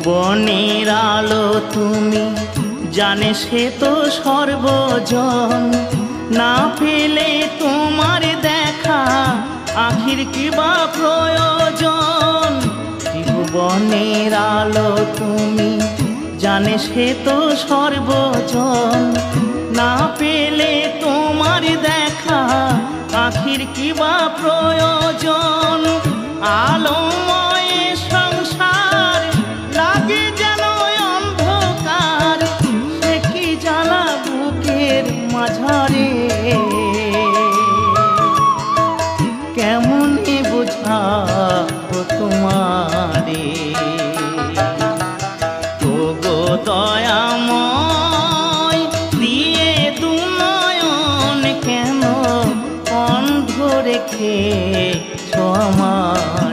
ত্রিভুবনের আলো তুমি, জানে সে তো সর্বজন। না পেলে তোমার দেখা আখির কি বা প্রয়োজন। ত্রিভুবনের আলো তুমি, জানে সে তো সর্বজন। না পেলে তোমার দেখা আখির কি বা প্রয়োজন। আলোময় সংসার লাগে যেন অন্ধকার, সে কি জ্বালা বুকের মাঝারে। কেমনে বোঝাবো তোমারে, ওগো দয়াময় দিয়ে দু নয়ন কেন অন্ধ রেখেছ আমায়।